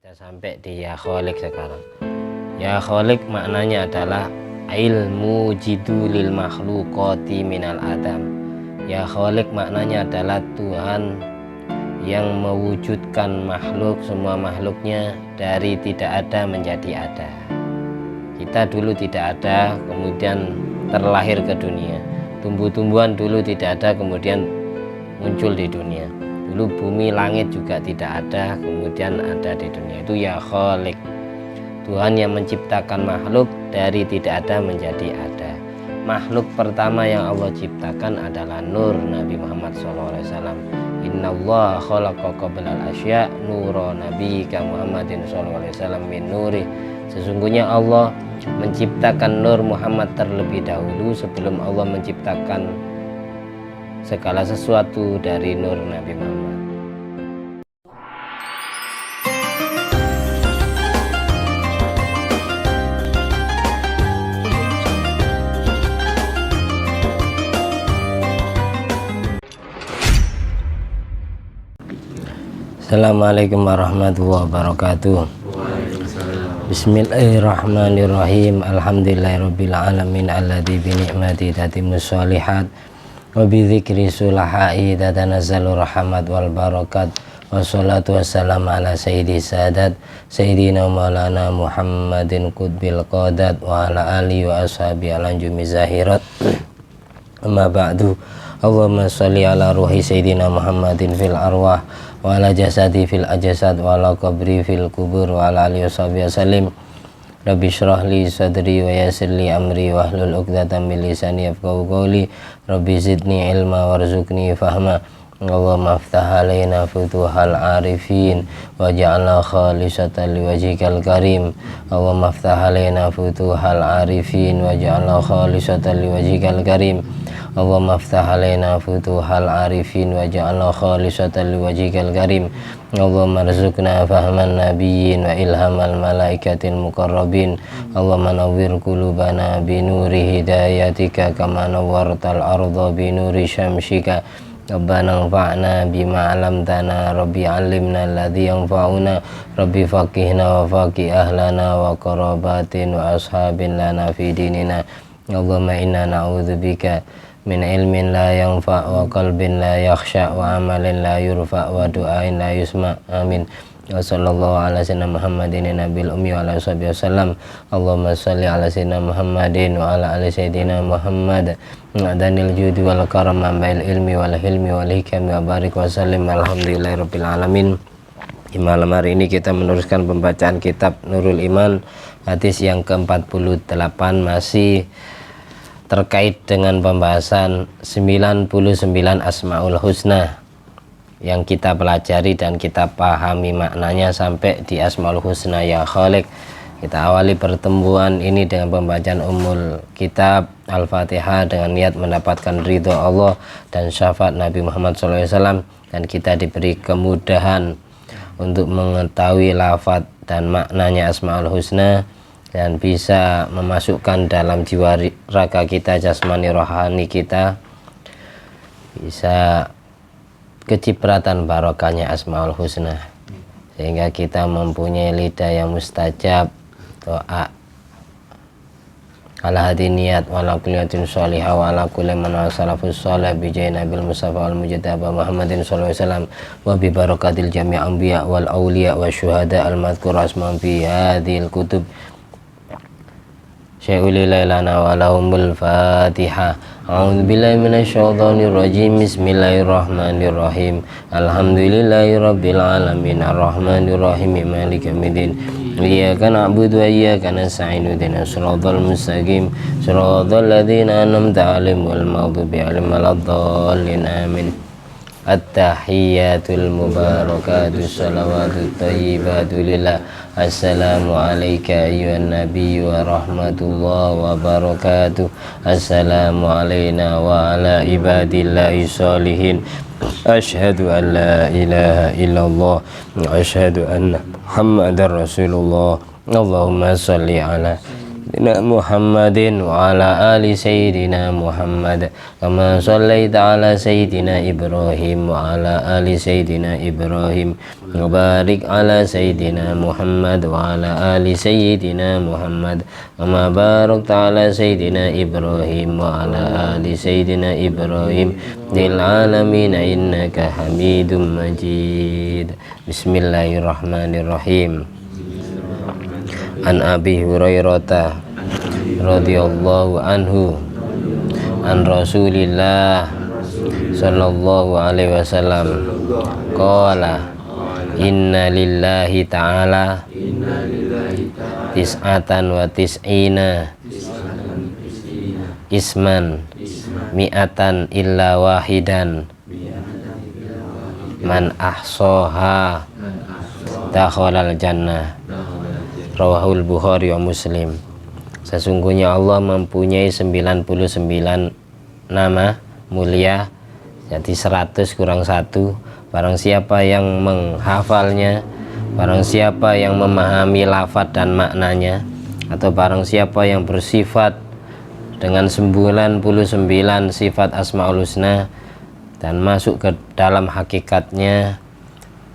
Kita sampai di ya kholik sekarang. Ya kholik maknanya adalah ilmu jidulil makhlukoti minal adam. Ya kholik maknanya adalah Tuhan yang mewujudkan makhluk, semua makhluknya dari tidak ada menjadi ada. Kita dulu tidak ada, kemudian terlahir ke dunia. Tumbuh-tumbuhan dulu tidak ada, kemudian muncul di dunia. Dulu bumi langit juga tidak ada, kemudian ada di dunia. Itu ya kholik, Tuhan yang menciptakan makhluk dari tidak ada menjadi ada. Makhluk pertama yang Allah ciptakan adalah nur Nabi Muhammad SAW. Innallaha khalaqa qablal asya nura nabiyika Muhammadin SAW min nuri. Sesungguhnya Allah menciptakan nur Muhammad terlebih dahulu sebelum Allah menciptakan segala sesuatu dari nur Nabi Muhammad. Assalamualaikum warahmatullahi wabarakatuh. Bismillahirrahmanirrahim. Alhamdulillahirabbil alamin alladzi bi ni'mati tatimmus sholihat wa bi dzikri sulahai tatanazzalu rahmat wal barakat. Wassalatu wassalamu ala sayyidi sadat sayyidina maulana Muhammadin qutbil qadat wa ala alihi wa ashabi alanjumi zahirat. Amma ba'du. Allahumma sholli ala ruhi sayyidina Muhammadin fil arwah wa ala jasadi fil ajasad wa ala qabri fil kubur wa ala alihi washabihi wasallim. Rabbi shrah li sadri wa yassir li amri wa hlul 'uqdatam min lisani yafqahu qawli. Rabbi zidni ilma warzuqni fahma. Allahumma aftah alaina futuhal arifin waj'alna khalisatan liwajhikal karim. Allahumma aftah alaina futuhal arifin waj'alna khalisatan liwajhikal karim. Allahumma aftah alaina futuhal arifin waj'alna khalisatan liwajhikal karim. Allahumma arzuqna fahman nabiyyin wa ilhamal malaikatil muqarrabin. Allahumma nawwir qulubana binuri hidayatika kama nawwartal arda binuri syamsika. Rabbana anfa'na bima 'allamtana, Rabbi 'allimna alladhi yanfa'una, Rabbi faqihna wa faqih ahlana wa qarabatin wa ashabin lana fi dinina. Allahumma inna na'udzubika min ilmin la yanfa' wa qalbin la yakhsha wa amalin la yurfa' wa du'ain la yusma. Amin. Wa sallallahu ala sayyidina Muhammadin nabil ummi wa ala sahbihi wasallam. Allahumma salli ala sayyidina Muhammadin wa ala ali sayyidina Muhammad danil judi wal karam bil ilmi wal hilmi wal hikami wa barik wa sallim. Alhamdulillahirabbil alamin. Di malam hari ini kita meneruskan pembacaan kitab Nurul Iman, hadis yang ke-48, masih terkait dengan pembahasan 99 Asmaul Husna yang kita pelajari dan kita pahami maknanya sampai di Asmaul Husna ya Khaliq. Kita awali pertemuan ini dengan pembacaan Ummul Kitab Al-Fatihah dengan niat mendapatkan ridho Allah dan syafaat Nabi Muhammad SAW, dan kita diberi kemudahan untuk mengetahui lafadz dan maknanya Asmaul Husna dan bisa memasukkan dalam jiwa raga kita, jasmani rohani kita, bisa kecipratan barokahnya Asmaul Husna sehingga kita mempunyai lidah yang mustajab doa ala hadi niat wa ala kulliyatin sholihah wa ala kulli man salafus sholih bi jayi nabil mustafa wal mujtaba Muhammadin sallallahu alaihi wasallam wa bi barakatil jami' anbiya wal awliya wa syuhada al madhkur asma'um fi hadhil kutub syai'ulillah lana wa lahumul fatihah. A'udzu billahi minasyaitonir rajim. Bismillahirrahmanirrahim. Alhamdulillahirabbil alamin arrahmanir rahim maliki yaumiddin. Iyyaka na'budu wa iyyaka nasta'in ihdinas siratal mustaqim siratal ladzina an'amta 'alaihim ghairil maghdubi 'alaihim waladdallin. Amin. At-tahiyyatul mubarakatus salawatut thayyibatu lillah. Assalamu alayka ayyuhan nabiy wa rahmatullahi wa barakatuh. Assalamu alayna wa ala ibadillahi sholihin. Asyhadu an la ilaha illallah wa asyhadu anna Muhammadar Rasulullah. Allahumma sholli ala Muhammadin wa ala ali Sayyidina Muhammad kama shallaita ala Sayyidina Ibrahim wa ala ali Sayyidina Ibrahim wa barik ala Sayyidina Muhammad wa ala ali Sayyidina Muhammad kama barakta ala Sayyidina Ibrahim wa ala ali Sayyidina Ibrahim fil alamin innaka Hamidum Majid. Bismillahirrahmanirrahim. An Abi Hurairah radhiyallahu anhu an Rasulillah sallallahu alaihi wasallam qala inna lillahi ta'ala tis'atan wa tis'ina isman mi'atan illa wahidan man ahsaha dakhalal jannah. Rawahul Bukhari wa Muslim. Sesungguhnya Allah mempunyai 99 nama mulia, jadi 100 kurang 1. Barang siapa yang menghafalnya, barang siapa yang memahami lafaz dan maknanya, atau barang siapa yang bersifat dengan 99 sifat Asmaul Husna dan masuk ke dalam hakikatnya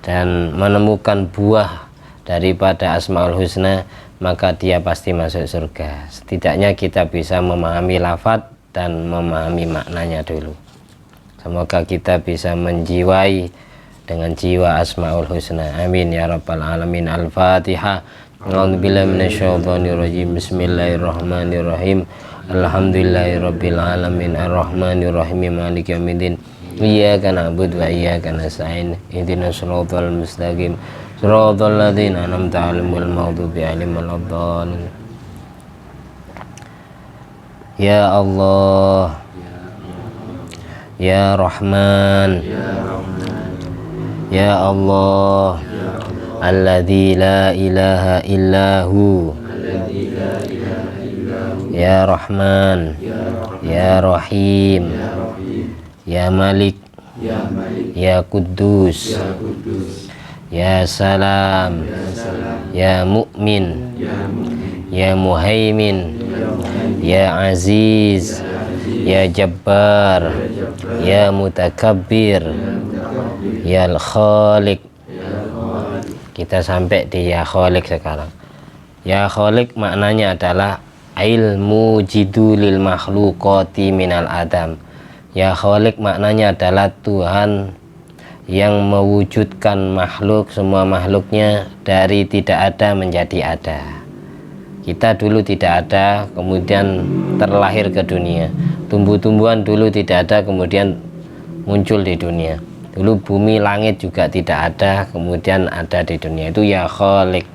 dan menemukan buah daripada Asmaul Husna, maka dia pasti masuk surga. Setidaknya kita bisa memahami lafaz dan memahami maknanya dulu. Semoga kita bisa menjiwai dengan jiwa Asmaul Husna. Amin ya rabbal alamin. Al-Fatihah. A'udzubillahi minasyaitonirrajim. Bismillahirrahmanirrahim. Alhamdulillahirabbil alamin. Arrahmanirrahim. Maliki yaumiddin. Iyyaka na'budu wa iyyaka nasta'in. Ihdinas siratal mustaqim. Siratal ladzina an'amta 'alaihim ghairil maghdubi 'alaihim waladdallin. Ya Allah, Ya Rahman, Ya Allah, alladzi la ilaha illahu, Ya Rahman, Ya Rahim, Ya Malik, Ya Quddus, Ya Salam, Ya Mu'min, Ya Muhaimin, Ya Aziz, Ya Jabbar, Ya Mutakabbir, Ya Khaliq. Kita sampai di Ya Khaliq sekarang. Ya Khaliq maknanya adalah ilmu jidulil makhluqati minal adam. Ya Khaliq maknanya adalah Tuhan yang mewujudkan makhluk, semua makhluknya dari tidak ada menjadi ada. Kita dulu tidak ada, kemudian terlahir ke dunia. Tumbuh-tumbuhan dulu tidak ada, kemudian muncul di dunia. Dulu bumi langit juga tidak ada, kemudian ada di dunia. Itu Ya Khaliq,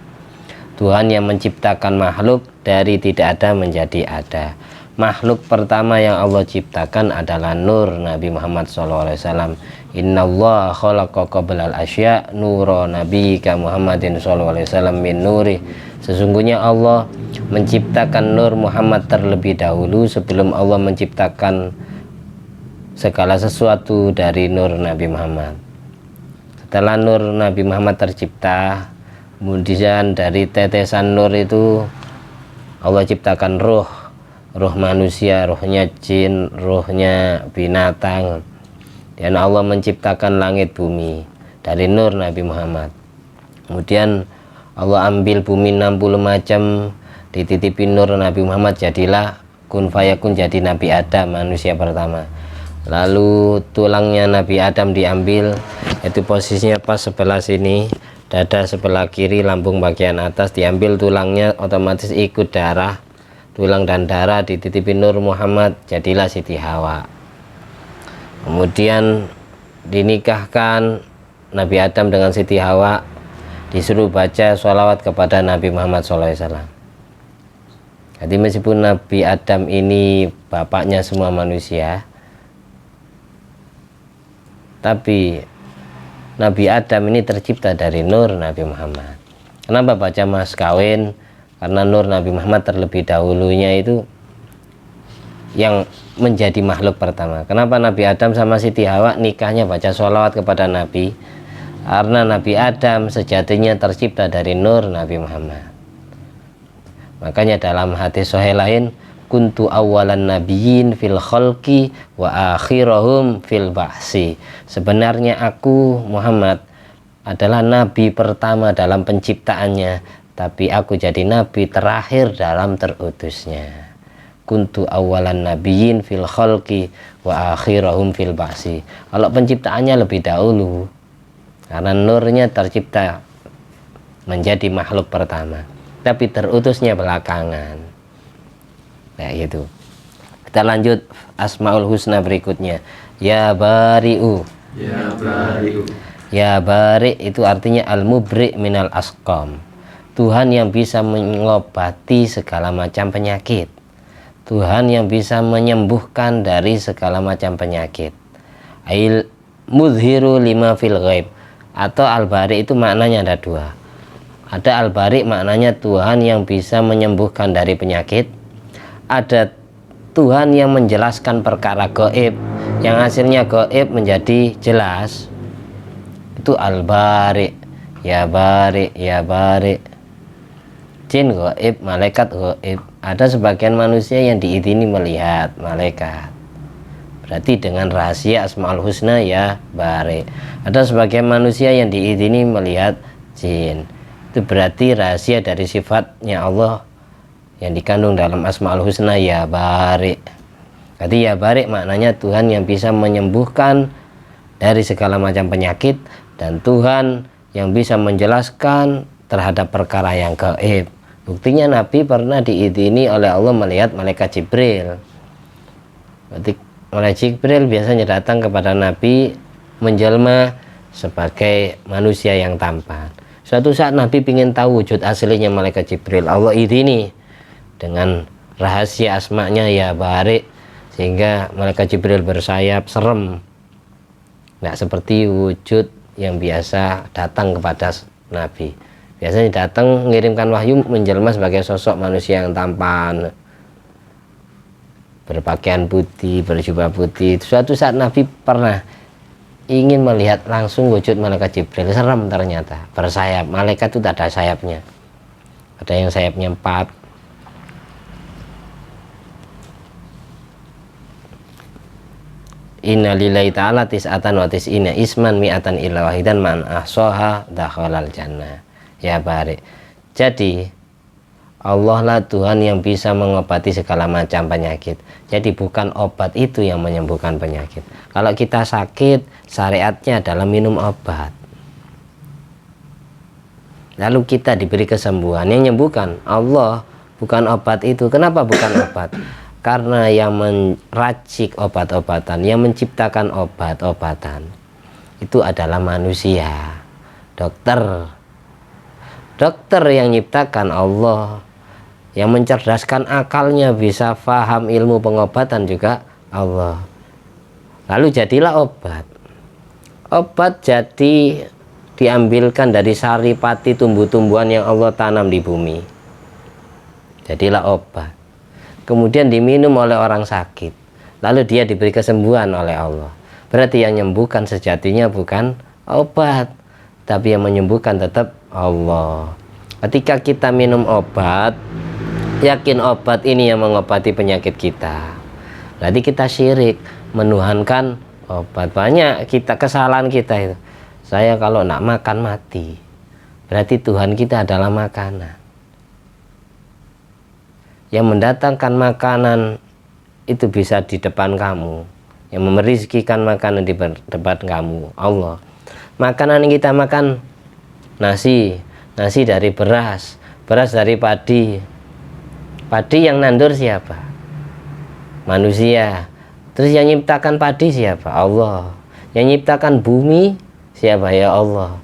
Tuhan yang menciptakan makhluk dari tidak ada menjadi ada. Makhluk pertama yang Allah ciptakan adalah nur Nabi Muhammad SAW. Innallaha khalaqa qablal asya nura nabiyyika Muhammadin SAW min nuri. Sesungguhnya Allah menciptakan nur Muhammad terlebih dahulu sebelum Allah menciptakan segala sesuatu dari nur Nabi Muhammad. Setelah nur Nabi Muhammad tercipta, kemudian dari tetesan nur itu Allah ciptakan ruh manusia, ruhnya jin, ruhnya binatang, dan Allah menciptakan langit bumi dari nur Nabi Muhammad. Kemudian Allah ambil bumi 60 macam, dititipin nur Nabi Muhammad, jadilah kun fayakun, jadi Nabi Adam, manusia pertama. Lalu tulangnya Nabi Adam diambil, itu posisinya pas sebelah sini, dada sebelah kiri, lambung bagian atas, diambil tulangnya, otomatis ikut darah. Tulang dan darah dititipin nur Muhammad, jadilah Siti Hawa. Kemudian dinikahkan Nabi Adam dengan Siti Hawa, disuruh baca sholawat kepada Nabi Muhammad SAW. Jadi meskipun Nabi Adam ini bapaknya semua manusia, tapi Nabi Adam ini tercipta dari nur Nabi Muhammad. Kenapa baca mas kawin? Karena nur Nabi Muhammad terlebih dahulunya itu yang menjadi makhluk pertama. Kenapa Nabi Adam sama Siti Hawa nikahnya baca sholawat kepada Nabi? Karena Nabi Adam sejatinya tercipta dari nur Nabi Muhammad. Makanya dalam hadis sahih lain, kuntu awalan nabiyyin fil khalqi wa akhirahum fil ba'si. Sebenarnya aku Muhammad adalah nabi pertama dalam penciptaannya, tapi aku jadi nabi terakhir dalam terutusnya. Kuntu awalan nabiyyin fil khalqi wa akhirahum fil ba'si. Kalau penciptaannya lebih dahulu, karena nurnya tercipta menjadi makhluk pertama, tapi terutusnya belakangan. Nah gitu. Kita lanjut Asmaul Husna berikutnya. Ya Bari'u. Ya Bari'u. Ya Bari itu artinya al-mubri' minal asqam. Tuhan yang bisa mengobati segala macam penyakit. Tuhan yang bisa menyembuhkan dari segala macam penyakit. Ail mudhiru lima fil ghaib. Atau al-bari itu maknanya ada dua. Ada al-bari maknanya Tuhan yang bisa menyembuhkan dari penyakit. Ada Tuhan yang menjelaskan perkara gaib, yang hasilnya gaib menjadi jelas. Itu al-bari. Ya bari, ya bari. Jin gaib, malaikat gaib. Ada sebagian manusia yang diizini melihat malaikat. Berarti dengan rahasia Asmaul Husna ya bari. Ada sebagian manusia yang diizini melihat jin. Itu berarti rahasia dari sifatnya Allah yang dikandung dalam Asmaul Husna ya bari. Berarti ya bari maknanya Tuhan yang bisa menyembuhkan dari segala macam penyakit, dan Tuhan yang bisa menjelaskan terhadap perkara yang gaib. Buktinya Nabi pernah diizini oleh Allah melihat malaikat Jibril. Berarti malaikat Jibril biasanya datang kepada Nabi menjelma sebagai manusia yang tampan. Suatu saat Nabi ingin tahu wujud aslinya malaikat Jibril. Allah izini dengan rahasia asmanya ya bari, sehingga malaikat Jibril bersayap serem. Nggak seperti wujud yang biasa datang kepada Nabi. Biasanya datang mengirimkan wahyu menjelma sebagai sosok manusia yang tampan, berpakaian putih, berjubah putih. Suatu saat Nabi pernah ingin melihat langsung wujud malaikat Jibril. Serem ternyata, bersayap. Malaikat itu tak ada sayapnya. Ada yang sayapnya 4. Inna lillahi ta'ala tis'atan wa tis'ina isman mi'atan illa wahidan man ahsaha dakhalal jannah. Ya bari. Jadi Allah lah Tuhan yang bisa mengobati segala macam penyakit. Jadi bukan obat itu yang menyembuhkan penyakit. Kalau kita sakit, syariatnya adalah minum obat. Lalu kita diberi kesembuhan. Yang menyembuhkan Allah, bukan obat itu. Kenapa bukan obat? Karena yang meracik obat-obatan, yang menciptakan obat-obatan itu adalah manusia. Dokter yang menciptakan Allah, yang mencerdaskan akalnya bisa faham ilmu pengobatan juga Allah. Lalu jadilah obat. Obat jadi diambilkan dari saripati tumbuh-tumbuhan yang Allah tanam di bumi. Jadilah obat. Kemudian diminum oleh orang sakit. Lalu dia diberi kesembuhan oleh Allah. Berarti yang menyembuhkan sejatinya bukan obat, tapi yang menyembuhkan tetap Allah. Ketika kita minum obat, yakin obat ini yang mengobati penyakit kita. Berarti kita syirik, menuhankan obat. Banyak kesalahan kita itu. Saya kalau nak makan mati. Berarti Tuhan kita adalah makanan. Yang mendatangkan makanan itu bisa di depan kamu. Yang merizkikan makanan di depan kamu, Allah. Makanan yang kita makan nasi dari beras dari padi. Padi yang nandur siapa? Manusia. Terus yang menciptakan padi siapa? Allah. Yang menciptakan bumi siapa? Ya Allah.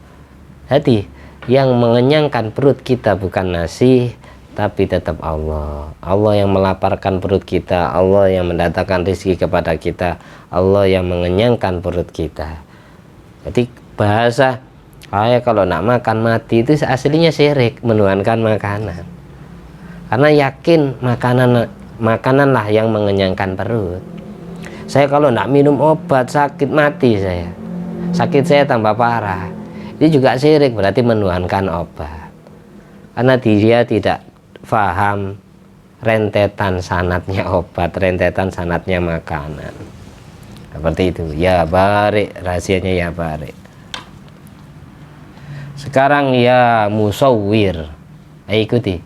Jadi yang mengenyangkan perut kita bukan nasi, tapi tetap Allah. Allah yang melaparkan perut kita, Allah yang mendatangkan rezeki kepada kita, Allah yang mengenyangkan perut kita. Jadi bahasa kalau nak makan mati itu aslinya syirik, menuhankan makanan. Karena yakin makanan lah yang mengenyangkan perut. Saya kalau nak minum obat sakit mati saya. Sakit saya tambah parah. Ini juga syirik, berarti menuhankan obat. Karena dia tidak faham rentetan sanatnya obat, rentetan sanatnya makanan. Seperti itu. Ya barik, rahasianya ya barik. Sekarang ya musawwir. Ayo ikuti.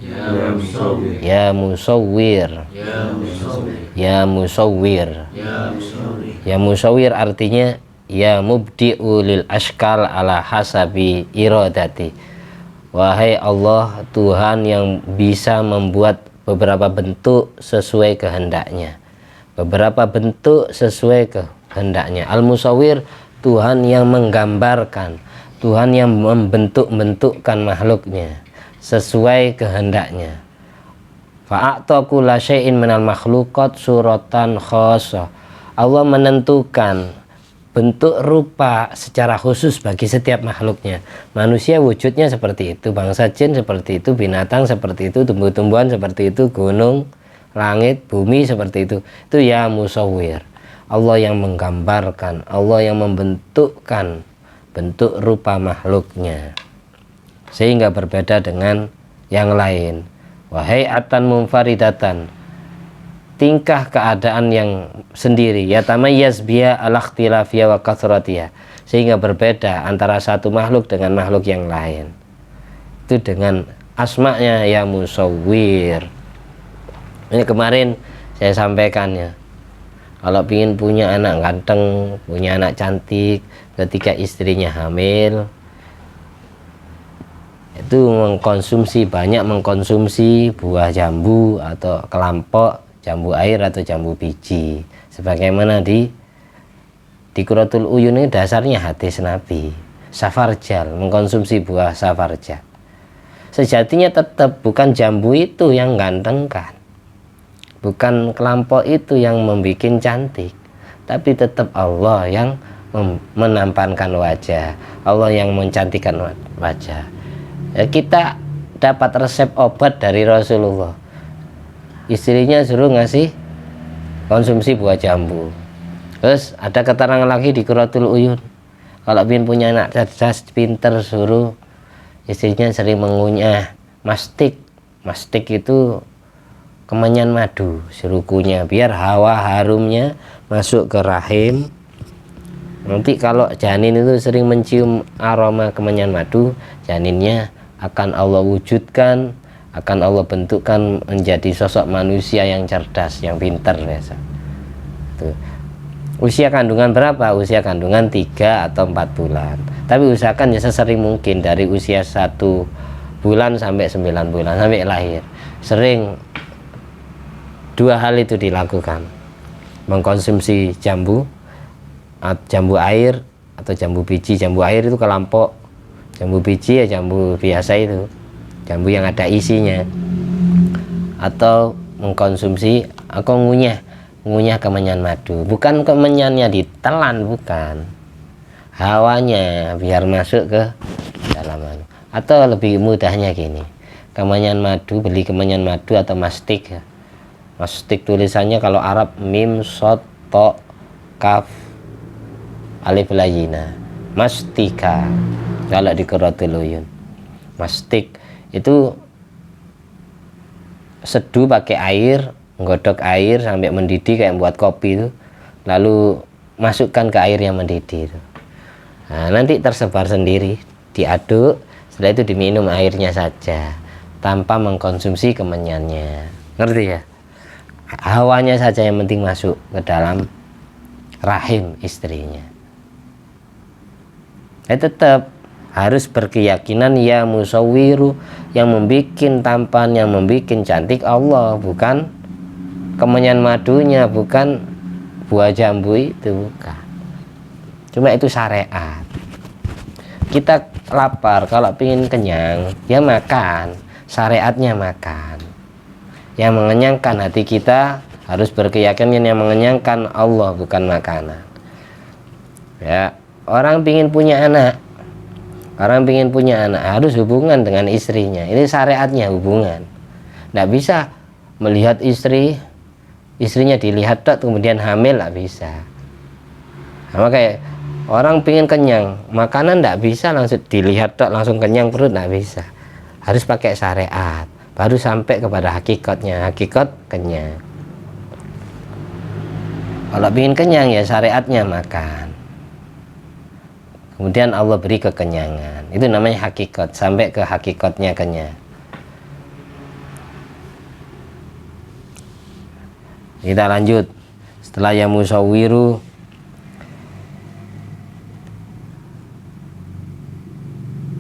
Ya musawwir. Ya musawwir. Ya musawwir. Ya musawwir. Ya musawwir. Ya musawwir artinya ya mubdi'u lil ashkal ala hasabi iradati. Wahai Allah, Tuhan yang bisa membuat beberapa bentuk sesuai kehendaknya. Beberapa bentuk sesuai kehendaknya. Al-musawwir, Tuhan yang menggambarkan, Tuhan yang membentuk-bentukkan makhluknya sesuai kehendaknya. Fa'a'ta kulla syai'in minal makhluqat suratan khossah. Allah menentukan bentuk rupa secara khusus bagi setiap makhluknya. Manusia wujudnya seperti itu, bangsa jin seperti itu, binatang seperti itu, tumbuh-tumbuhan seperti itu, gunung, langit, bumi seperti itu. Itu ya musawwir. Allah yang menggambarkan, Allah yang membentukkan bentuk rupa makhluknya sehingga berbeda dengan yang lain. Wahai atan munfaridatan, tingkah keadaan yang sendiri, ya tamayyaz biya al-ikhtilafiyya wa kathratiha, sehingga berbeda antara satu makhluk dengan makhluk yang lain. Itu dengan asma'nya ya musawwir. Ini kemarin saya sampaikan ya, kalau ingin punya anak ganteng, punya anak cantik, ketika istrinya hamil, itu banyak mengkonsumsi buah jambu atau kelampok, jambu air atau jambu biji, sebagaimana di Qurratul Uyun ini dasarnya hadis Nabi. Safarjal, mengkonsumsi buah safarjal. Sejatinya tetap bukan jambu itu yang gantengkan, bukan kelampok itu yang membuat cantik, tapi tetap Allah yang menampankan wajah, Allah yang mencantikkan wajah. Ya, kita dapat resep obat dari Rasulullah. Istrinya suruh ngasih konsumsi buah jambu. Terus ada keterangan lagi di Qurratul Uyun, kalau ingin punya anak cerdas pinter, suruh istrinya sering mengunyah mastik. Mastik itu kemenyan madu, suruh kunyah biar hawa harumnya masuk ke rahim. Nanti kalau janin itu sering mencium aroma kemenyan madu, janinnya akan Allah wujudkan, akan Allah bentukkan menjadi sosok manusia yang cerdas, yang pintar biasa. Tuh. Usia kandungan berapa? Usia kandungan 3 atau 4 bulan. Tapi usahakan ya sesering mungkin dari usia 1 bulan sampai 9 bulan sampai lahir. Sering 2 hal itu dilakukan. Mengkonsumsi jambu air atau jambu biji. Jambu air itu kelampok, jambu biji ya jambu biasa itu, jambu yang ada isinya. Atau mengkonsumsi atau ngunyah kemenyan madu, bukan kemenyannya ditelan, bukan, hawanya biar masuk ke dalam. Atau lebih mudahnya gini, kemenyan madu, beli kemenyan madu atau mastik. Mastik tulisannya kalau Arab mim sod to kaf alif layina, mastika. Kalau di Qurratul Uyun, mastik itu seduh pakai air, nggodok air sampai mendidih kayak buat kopi itu, lalu masukkan ke air yang mendidih itu. Nah, nanti tersebar sendiri, diaduk, setelah itu diminum airnya saja tanpa mengkonsumsi kemenyannya. Ngerti ya? Hawanya saja yang penting masuk ke dalam rahim istrinya. Tetap harus berkeyakinan ya musawwiru, yang membuat tampan, yang membuat cantik Allah, bukan kemenyan madunya, bukan buah jambu itu, bukan. Cuma itu syariat. Kita lapar, kalau ingin kenyang ya makan, syariatnya makan. Yang mengenyangkan hati kita harus berkeyakinan yang mengenyangkan Allah, bukan makanan. Ya, orang ingin punya anak, harus hubungan dengan istrinya. Ini syariatnya hubungan. Tidak bisa melihat istrinya dilihat tok kemudian hamil, tidak bisa. Sama kayak orang pengen kenyang, makanan tidak bisa langsung dilihat tok langsung kenyang perut, tidak bisa. Harus pakai syariat. baru sampai kepada hakikatnya. Hakikat kenyang. Kalau ingin kenyang ya syariatnya makan, kemudian Allah beri kekenyangan, itu namanya hakikat. Sampai ke hakikatnya kenyang. Kita lanjut. Setelah ya musawwiru,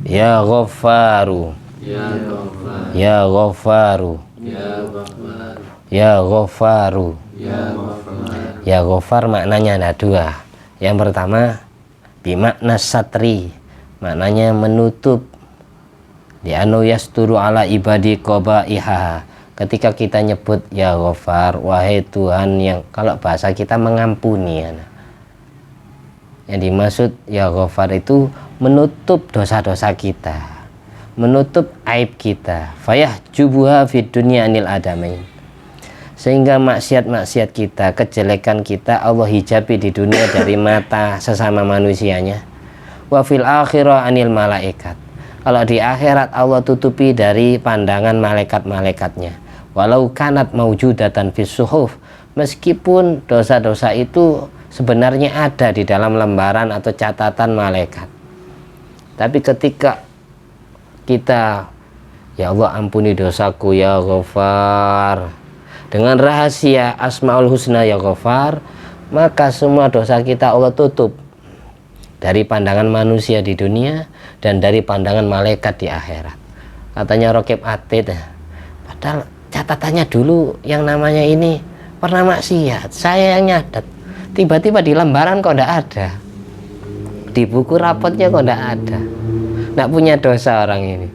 ya Ghafaru, Ya Ghaffar, ya Ghafaru, Ya Ghaffar, ya Ghafaru. Ya Ghaffar, Ya Ghafar maknanya ada dua. Yang pertama bimakna satri, maknanya menutup. Di anu yasturu ala ibadi qabaiha. Ketika kita nyebut ya Ghafar, wahai Tuhan yang, kalau bahasa kita mengampuni ya. Yang dimaksud ya Ghafar itu menutup dosa-dosa kita, menutup aib kita. Fayah jubuha fid dunya anil adamain. Sehingga maksiat-maksiat kita, kejelekan kita Allah hijabi di dunia dari mata sesama manusianya. Wa fil akhirah anil malaikat. Kalau di akhirat Allah tutupi dari pandangan malaikat-malaikatnya. Walau kanat maujudatan fis suhuf, meskipun dosa-dosa itu sebenarnya ada di dalam lembaran atau catatan malaikat. Tapi ketika kita, ya Allah ampuni dosaku ya Ghafar, dengan rahasia Asmaul Husna ya Ghafar, maka semua dosa kita Allah tutup dari pandangan manusia di dunia dan dari pandangan malaikat di akhirat. Katanya Raqib Atid, padahal catatannya dulu yang namanya ini pernah maksiat, saya yang nyatet, tiba-tiba di lembaran kok tidak ada, di buku rapotnya kok tidak ada, tidak punya dosa orang ini.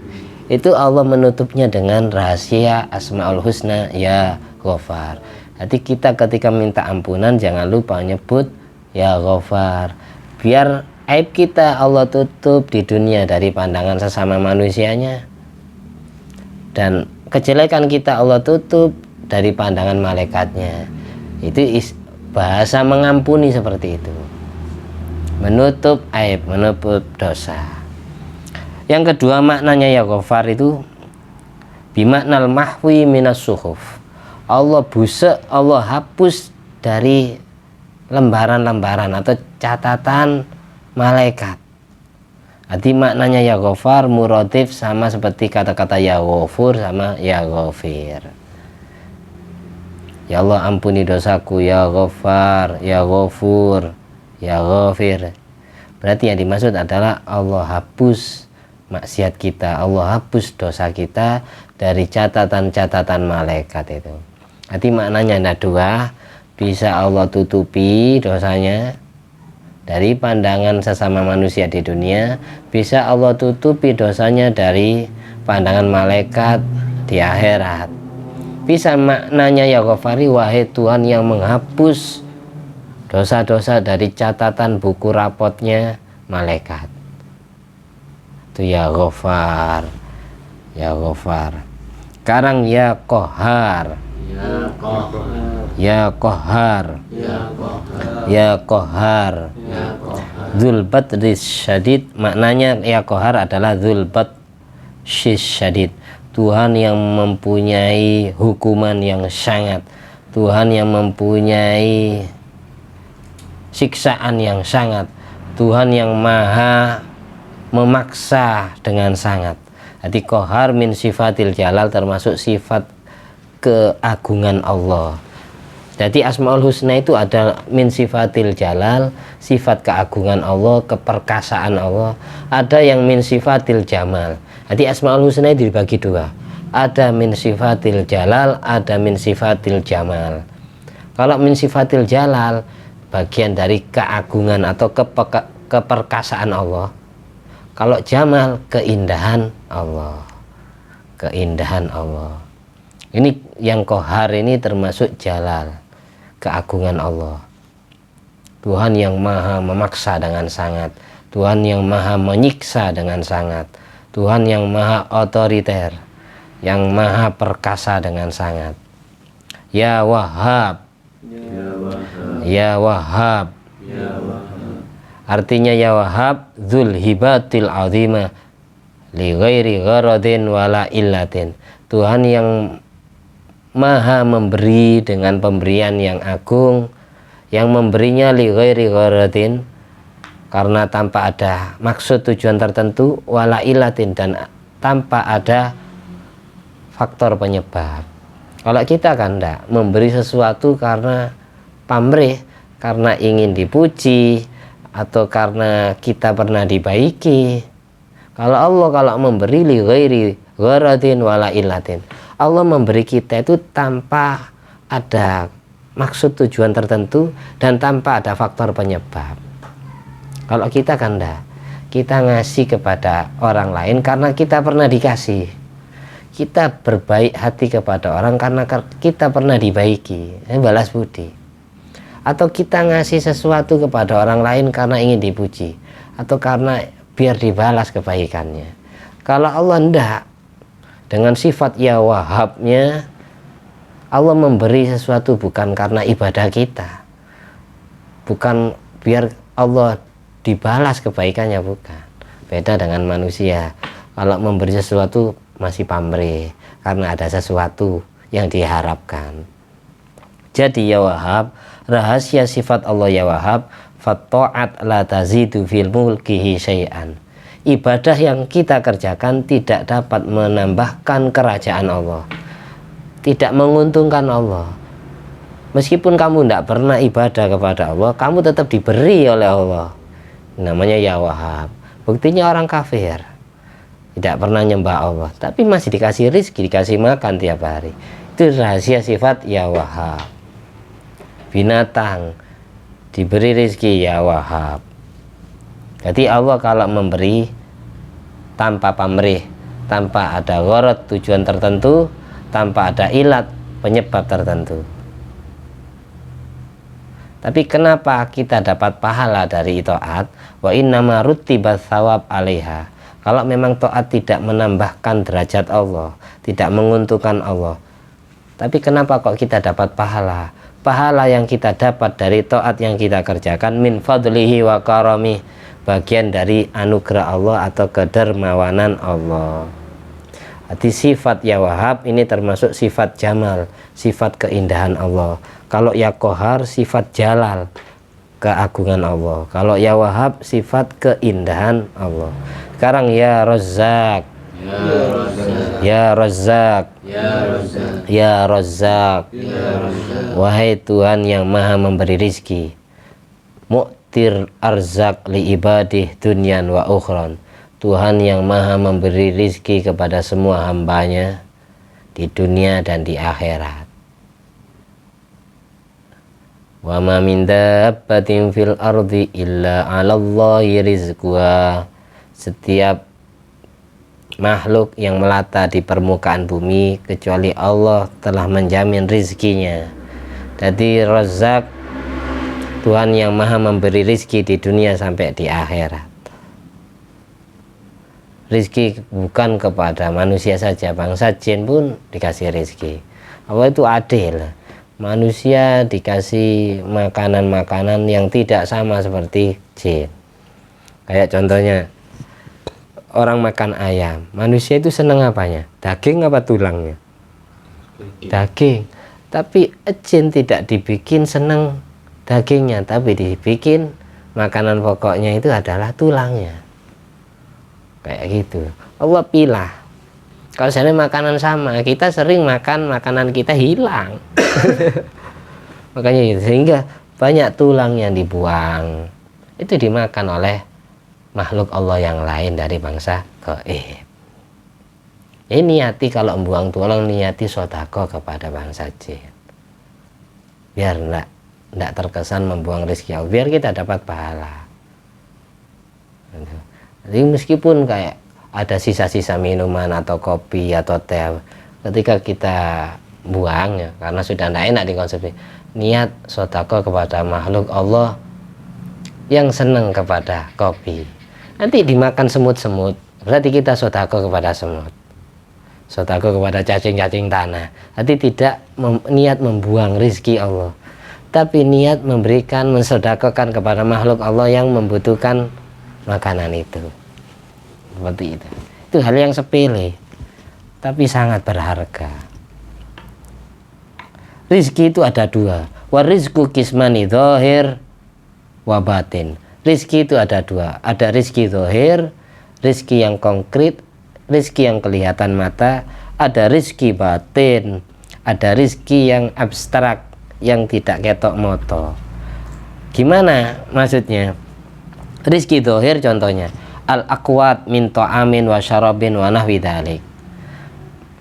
Itu Allah menutupnya dengan rahasia Asmaul Husna ya Ghafar. Jadi kita ketika minta ampunan jangan lupa nyebut ya Ghafar, biar aib kita Allah tutup di dunia dari pandangan sesama manusianya, dan kejelekan kita Allah tutup dari pandangan malaikatnya. Itu bahasa mengampuni seperti itu, menutup aib, menutup dosa. Yang kedua maknanya ya Ghafar itu bimaknal mahwi minas suhuf. Allah busek, Allah hapus dari lembaran-lembaran atau catatan malaikat. Jadi maknanya ya Ghafar muradif sama seperti kata-kata ya Ghafur sama ya Ghafir. Ya Allah ampuni dosaku ya Ghafar, ya Ghafur, ya Ghafir. Berarti yang dimaksud adalah Allah hapus maksiat kita, Allah hapus dosa kita dari catatan-catatan malaikat itu. Jadi maknanya ada dua, bisa Allah tutupi dosanya dari pandangan sesama manusia di dunia, bisa Allah tutupi dosanya dari pandangan malaikat di akhirat. Bisa maknanya ya Ghafari, wahai Tuhan yang menghapus dosa-dosa dari catatan buku rapotnya malaikat. Itu ya Ghafar, ya Ghafar. Sekarang ya Qahar, Ya Qahhar, ya Qahar, Ya Qahhar, ya Qahar. Ya Qahhar, Dzul Batris Syadid, maknanya ya Qahar adalah Dzul Batris Syadid, Tuhan yang mempunyai hukuman yang sangat, Tuhan yang mempunyai siksaan yang sangat, Tuhan yang maha memaksa dengan sangat. Jadi Qahar min sifatil jalal, termasuk sifat keagungan Allah. Jadi Asmaul Husna itu ada min sifatil jalal, sifat keagungan Allah, keperkasaan Allah. Ada yang min sifatil jamal. Jadi Asmaul Husna itu dibagi dua, ada min sifatil jalal, ada min sifatil jamal. Kalau min sifatil jalal bagian dari keagungan atau keperkasaan Allah. Kalau jamal keindahan Allah, keindahan Allah. Ini yang Qahar ini termasuk jalal, keagungan Allah. Tuhan yang maha memaksa dengan sangat, Tuhan yang maha menyiksa dengan sangat, Tuhan yang maha otoriter, yang maha perkasa dengan sangat. Ya Wahhab, Ya Wahhab, ya Wahhab. Ya Wahhab, Artinya ya Wahhab dzul hibatil azimah li ghairi gharadin wala illatin. Tuhan yang maha memberi dengan pemberian yang agung, yang memberinya li ghairi gharadin, karena tanpa ada maksud tujuan tertentu, wala illatin, dan tanpa ada faktor penyebab. Kalau kita kan enggak, memberi sesuatu karena pamrih, karena ingin dipuji, atau karena kita pernah dibaiki. Kalau Allah kalau memberi li ghairi gharadin wala illatin, Allah memberi kita itu tanpa ada maksud tujuan tertentu dan tanpa ada faktor penyebab. Kalau kita kan enggak, kita ngasih kepada orang lain karena kita pernah dikasih. Kita berbaik hati kepada orang karena kita pernah dibaiki, balas budi. Atau kita ngasih sesuatu kepada orang lain karena ingin dipuji, atau karena biar dibalas kebaikannya. Kalau Allah enggak, dengan sifat ya wahabnya, Allah memberi sesuatu bukan karena ibadah kita, bukan biar Allah dibalas kebaikannya, bukan. Beda dengan manusia, kalau memberi sesuatu masih pamrih karena ada sesuatu yang diharapkan. Jadi ya wahab, rahasia sifat Allah ya wahab, fatta'at la tazidu fil mulkihi syai'an. Ibadah yang kita kerjakan tidak dapat menambahkan kerajaan Allah, tidak menguntungkan Allah. Meskipun kamu tidak pernah ibadah kepada Allah, kamu tetap diberi oleh Allah. Namanya ya wahab. Buktinya orang kafir tidak pernah nyembah Allah, tapi masih dikasih rizki, dikasih makan tiap hari. Itu rahasia sifat ya wahab. Binatang diberi rizki ya wahab. Jadi Allah kalau memberi tanpa pamrih, tanpa ada gharad tujuan tertentu, tanpa ada ilat penyebab tertentu. Tapi kenapa kita dapat pahala dari taat? Wa innama rutibat thawab 'alaiha. Kalau memang taat tidak menambahkan derajat Allah, tidak menguntungkan Allah, tapi kenapa kok kita dapat pahala? Pahala yang kita dapat dari taat yang kita kerjakan min fadlihi wa karami, bagian dari anugerah Allah atau kedermawanan Allah. Jadi sifat ya wahab ini termasuk sifat jamal, sifat keindahan Allah. Kalau ya kohar sifat jalal, keagungan Allah. Kalau ya wahab sifat keindahan Allah. Sekarang ya Razzaq, ya Razzaq, ya Razzaq, wahai Tuhan yang maha memberi rizki, mu'tir arzak li ibadih dunyan wa ukhran. Tuhan yang maha memberi rizki kepada semua hambanya di dunia dan di akhirat. Wa ma min dabbatin fil ardi illa 'alallahi rizquha. Setiap makhluk yang melata di permukaan bumi kecuali Allah telah menjamin rizkinya. Jadi Razzaq, Tuhan yang maha memberi rizki di dunia sampai di akhirat. Rizki bukan kepada manusia saja, bangsa jin pun dikasih rizki. Allah itu adil. Manusia dikasih makanan-makanan yang tidak sama seperti jin. Kayak contohnya orang makan ayam, manusia itu senang apanya? Daging apa tulangnya? Daging. Tapi jin tidak dibikin senang dagingnya, tapi dibikin makanan pokoknya itu adalah tulangnya. Kayak gitu. Allah pilah. Kalau seandainya makanan sama, kita sering makan makanan kita hilang. Makanya gitu. Sehingga banyak tulang yang dibuang, itu dimakan oleh makhluk Allah yang lain dari bangsa gaib. Ini niati kalau membuang tulang, niati sedekah kepada bangsa jin, biar enggak terkesan membuang rezeki Allah, biar kita dapat pahala. Jadi meskipun kayak ada sisa-sisa minuman atau kopi atau teh, ketika kita buang ya, karena sudah tidak enak dikonsumsi, niat sedekah kepada makhluk Allah yang senang kepada kopi, nanti dimakan semut-semut, berarti kita sedekah kepada semut, sedekah kepada cacing-cacing tanah. Nanti tidak niat membuang rizki Allah, tapi niat memberikan, mensedekahkan kepada makhluk Allah yang membutuhkan makanan itu. Seperti itu. Itu hal yang sepele tapi sangat berharga. Rizki itu ada dua. Warizku kismani zahir wa batin. Rizki itu ada dua. Ada rizki zahir, rizki yang konkret, rizki yang kelihatan mata. Ada rizki batin, ada rizki yang abstrak, yang tidak ketok moto. Gimana maksudnya? Rizki zahir contohnya al-aqwat min ta'amin wa syarabin wa nahwi dzalik.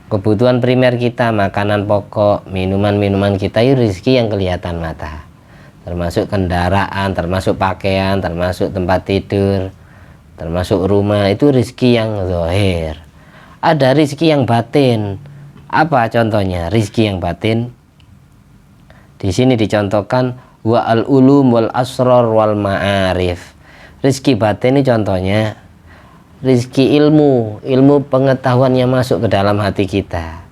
Kebutuhan primer kita, makanan pokok, minuman-minuman kita itu rizki yang kelihatan mata, termasuk kendaraan, termasuk pakaian, termasuk tempat tidur, termasuk rumah. Itu rizki yang zahir. Ada rizki yang batin. Apa contohnya rizki yang batin? Di sini dicontohkan wa al-ulum wal asrar wal ma'arif. Rizki batin ini contohnya rizki ilmu, ilmu pengetahuan yang masuk ke dalam hati kita.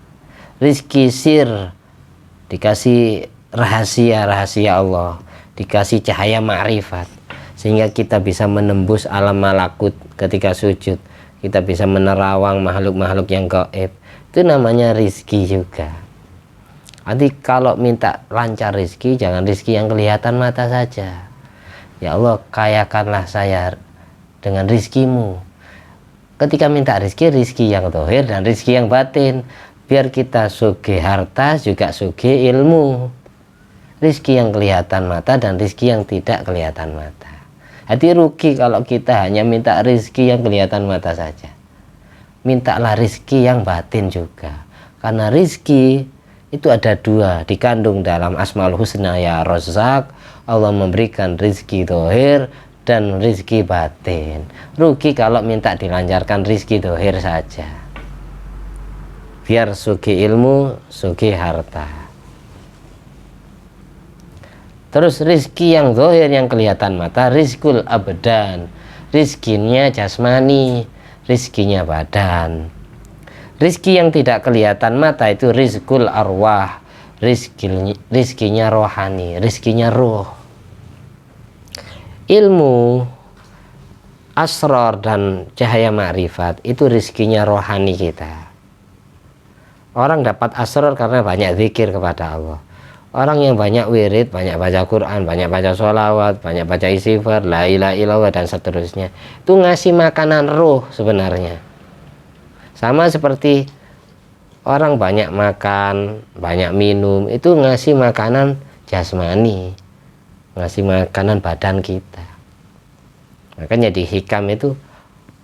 Rizki sir, dikasih rahasia-rahasia Allah, dikasih cahaya ma'rifat, sehingga kita bisa menembus alam malakut ketika sujud. Kita bisa menerawang makhluk-makhluk yang gaib. Itu namanya rizki juga. Nanti kalau minta lancar rizki, jangan rizki yang kelihatan mata saja. Ya Allah, kayakanlah saya dengan rizkimu. Ketika minta rizki, rizki yang zahir dan rizki yang batin. Biar kita sugih harta, juga sugih ilmu. Rizki yang kelihatan mata dan rizki yang tidak kelihatan mata. Hati rugi kalau kita hanya minta rizki yang kelihatan mata saja. Mintalah rizki yang batin juga. Karena rizki itu ada dua, dikandung dalam Asmaul Husna ya Razzaq. Allah memberikan rizki zahir dan rizki batin. Rugi kalau minta dilancarkan rizki zahir saja. Biar sugi ilmu, sugi harta. Terus rizki yang zahir yang kelihatan mata, rizkul abdan, rizkinya jasmani, rizkinya badan. Rizki yang tidak kelihatan mata itu rizkul arwah, rizkinya rohani, rizkinya roh. Ilmu asrar dan cahaya ma'rifat itu rizkinya rohani kita. Orang dapat asrar karena banyak zikir kepada Allah. Orang yang banyak wirid, banyak baca Quran, banyak baca sholawat, banyak baca istighfar, la ilaha illallah dan seterusnya, itu ngasih makanan roh sebenarnya. Sama seperti orang banyak makan, banyak minum, itu ngasih makanan jasmani, ngasih makanan badan kita. Makanya di hikam itu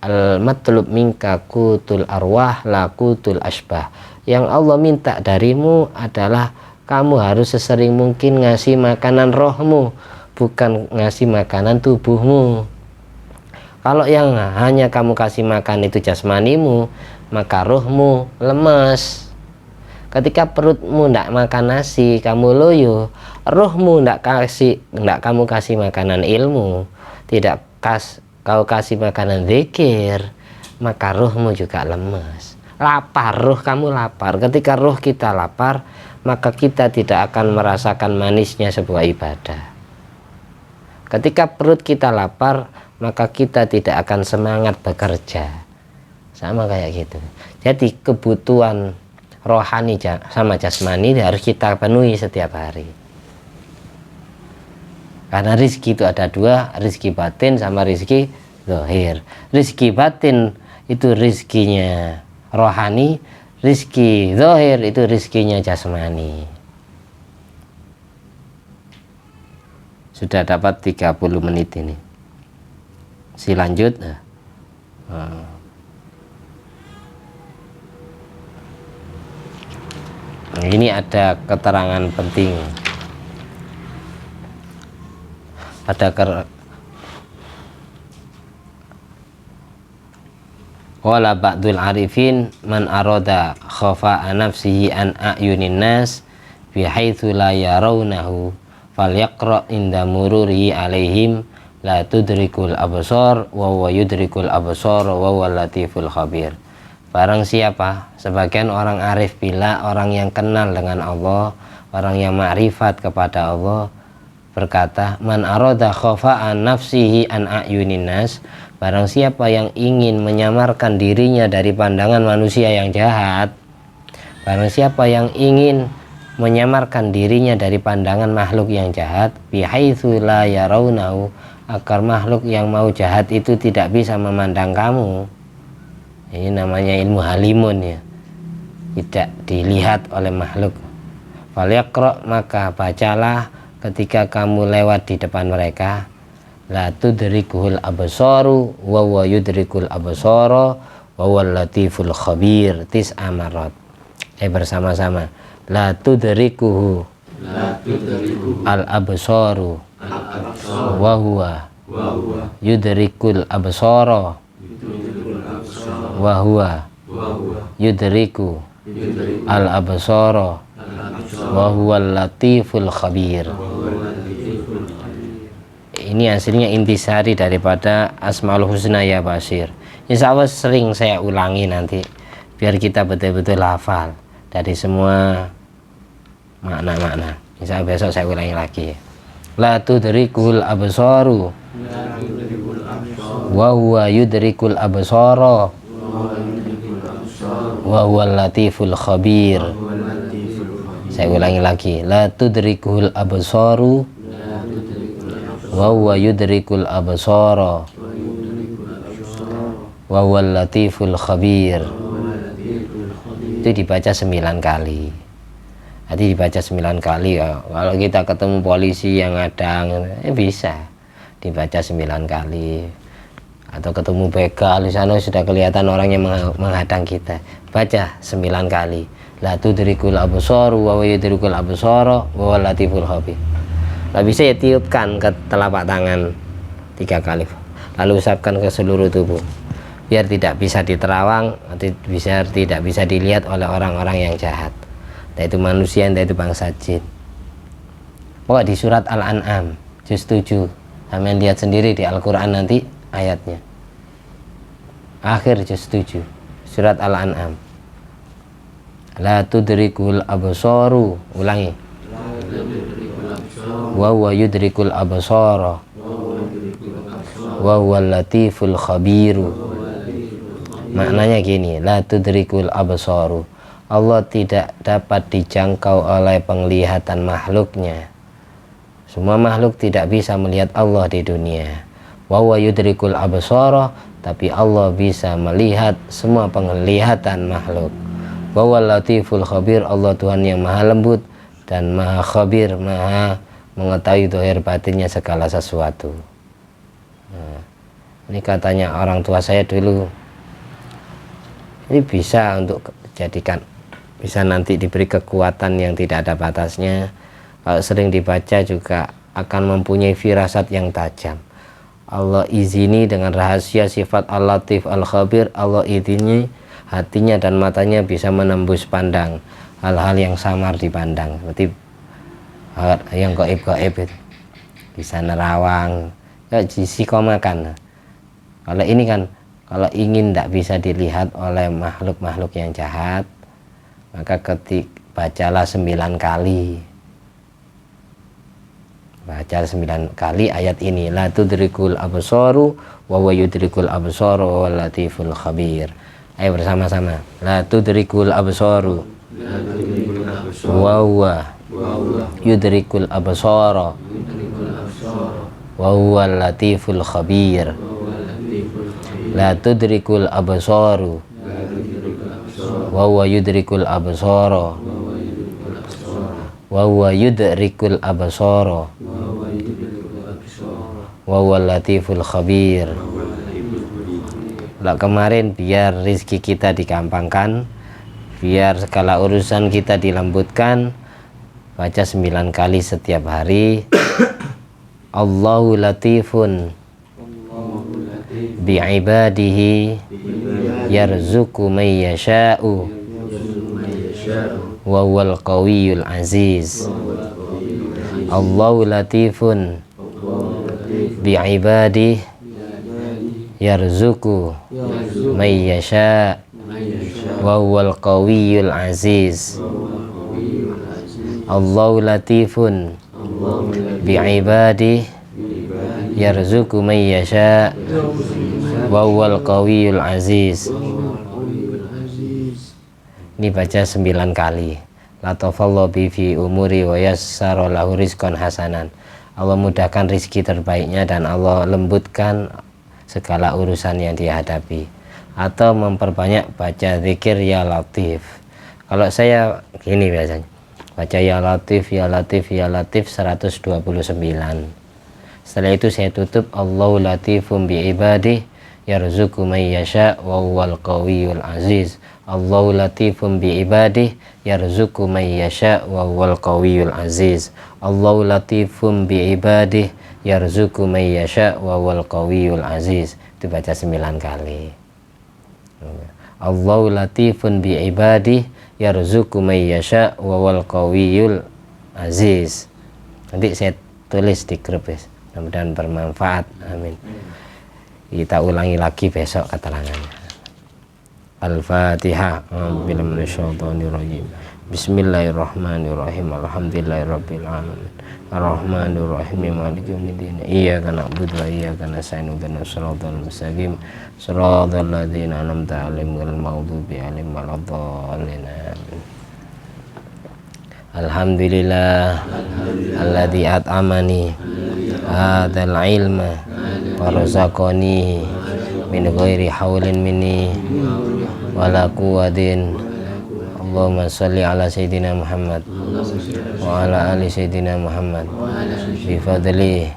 al-matlub minka kutul arwah la kutul asbah. Yang Allah minta darimu adalah kamu harus sesering mungkin ngasih makanan rohmu, bukan ngasih makanan tubuhmu. Kalau yang hanya kamu kasih makan itu jasmanimu, maka rohmu lemas. Ketika perutmu tidak makan nasi, kamu loyo, rohmu tidak kamu kasih makanan ilmu, tidak kau kasih makanan zikir, maka rohmu juga lemas. Lapar, roh kamu lapar. Ketika roh kita lapar, maka kita tidak akan merasakan manisnya sebuah ibadah. Ketika perut kita lapar, maka kita tidak akan semangat bekerja. Sama kayak gitu. Jadi kebutuhan rohani sama jasmani harus kita penuhi setiap hari. Karena rizki itu ada dua, rizki batin sama rizki zahir. Rizki batin itu rizkinya rohani, rizki zahir itu rizkinya jasmani. Sudah dapat 30 menit ini. Si lanjut. Ini ada keterangan penting. Ada Qala ba'dul arifin man arada khafa'a nafsihi an a'yunin nas bihaitsu la yarawnahu falyaqra inda mururihi alaihim la tudrikul absar wa huwa yudrikul absar wa huwa latiful khabir. Barang siapa sebagian orang arif, bila orang yang kenal dengan Allah, orang yang ma'rifat kepada Allah berkata, man arada khafa'an nafsihi an a'yunin nas, Barang siapa yang ingin menyamarkan dirinya dari pandangan manusia yang jahat, barang siapa yang ingin menyamarkan dirinya dari pandangan makhluk yang jahat, bihaitsu la yarawnahu, agar makhluk yang mau jahat itu tidak bisa memandang kamu. Ini namanya ilmu halimun ya, tidak dilihat oleh makhluk. Falyaqra, maka bacalah ketika kamu lewat di depan mereka, la tudrikuhul absaru wa huwa yudrikul absara wa huwal latiful khabir, tis'amarat. Bersama-sama, la tudrikuhu al absaru wa huwa yudrikul absara wa huwa yudriku al absara wa huwal latiful khabir. Ini hasilnya intisari daripada Asmaul Husna ya Basir. Insya Allah sering saya ulangi nanti biar kita betul-betul hafal dari semua makna-makna. Insya Allah besok saya ulangi lagi. La tudrikul absaru wa huwa yudrikul absara wa huwal latiful khabir. Saya ulangi lagi. La tudrikul absaru wa huwa yudrikul absara wa huwal latiful khabir. Itu dibaca 9 kali. Nanti dibaca 9 kali ya. Kalau kita ketemu polisi yang ngadang bisa dibaca 9 kali. Atau ketemu begal di sana sudah kelihatan orangnya menghadang kita, baca 9 kali. La tudrikul absara wa huwa yudrikul absara wa huwal latiful khabir. Lah bisa ya tiupkan ke telapak tangan 3 kali, lalu usapkan ke seluruh tubuh biar tidak bisa diterawang, tidak bisa dilihat oleh orang-orang yang jahat, entah itu manusia, entah itu bangsa jin. Pokoknya di surat Al-An'am juz 7, kalian lihat sendiri di Al-Quran nanti ayatnya, akhir juz 7 surat Al-An'am. La tudrikul absaru, ulangi, wa huwa yudrikul absara wa huwal latiful khabiru. Maknanya gini, la tudrikul absaru, Allah tidak dapat dijangkau oleh penglihatan makhluknya. Semua makhluk tidak bisa melihat Allah di dunia. Wa huwa yudrikul absara, tapi Allah bisa melihat semua penglihatan makhluk. Wa huwal latiful khabir, Allah Tuhan yang maha lembut dan maha khabir, maha mengetahui zahir batinnya segala sesuatu. Nah, ini katanya orang tua saya dulu, ini bisa untuk jadikan, bisa nanti diberi kekuatan yang tidak ada batasnya. Kalau sering dibaca juga akan mempunyai firasat yang tajam. Allah izini dengan rahasia sifat Al-Latif Al-Khabir, Allah izini hatinya dan matanya bisa menembus pandang hal-hal yang samar dipandang, seperti yang gaib-gaib itu bisa nerawang, ya sikomakan. Kalau ini kan, kalau ingin tidak bisa dilihat oleh makhluk-makhluk yang jahat, maka bacalah 9 kali. Baca 9 kali ayat ini, la tudrikul absaru wa huwa yudrikul absara wa huwal latiful khabir. Ayo bersama-sama. La tudrikul absaru wa huwa yudrikul absara wa huwal latiful khabir. La tudrikul absaru wa huwa yudrikul absara wa huwa yudrikul absara wa huwal latiful khabir. Lah kemarin biar rizki kita digampangkan, biar segala urusan kita dilembutkan, baca 9 kali setiap hari. Allahu latifun bi'ibadihi yarzuqu may yasha'u wa huwal qawiyyul aziz. Allahu latifun bi'ibadihi yarzuqu may yasha' wa huwal qawiyyul aziz. Allahu latifun bi'ibadihi yarzuqu may yasha' wa huwal qawiyul aziz. Al-Qawiyul Aziz. Ini baca 9 kali. Latafallahu bi fi umuri wa yassara lahu rizqan hasanan. Allah mudahkan rizki terbaiknya dan Allah lembutkan segala urusan yang dihadapi. Atau memperbanyak baca zikir ya latif. Kalau saya gini biasanya, baca ya latif ya latif ya latif 129. Setelah itu saya tutup Allahu latifum bi ibadih yarzuqu may yasha wa huwal qawiyul aziz. Allahu latifum bi ibadih yarzuqu may yasha wa huwal qawiyul aziz. Allahu latifum bi ibadih yarzuqu may yasha wa huwal qawiyul aziz. Itu baca 9 kali. Allahu latifun bi ibadih yarzuqu may yasha wa huwal qawiyul aziz. Nanti saya tulis di grup ya. Mudah-mudahan bermanfaat. Amin. Kita ulangi lagi besok keterangannya. Al-Fatihah. Bismillahirrahmanirrahim. Alhamdulillahirabbil alamin. Ar-Rahmanirrahim. Maliki yaumiddin. Iyyaka na'budu wa iyyaka nasta'in. Ihdinas siratal mustaqim. Siratal ladzina an'amta 'alaihim ghairil maghdubi 'alaihim waladdallin. Alhamdulillah alladzi at'amani hadzal ilma wa razaqani min ghairi haulin minni wala quwwatin. Allahumma sholli ala sayyidina Muhammad wa ala ali sayyidina Muhammad bi fadli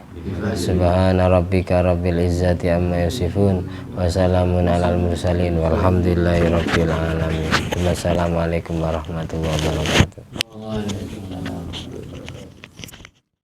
subhana rabbika rabbil izzati amma yasifun wa salamun alal mursalin walhamdulillahi rabbil alamin. Wassalamualaikum warahmatullahi wabarakatuh.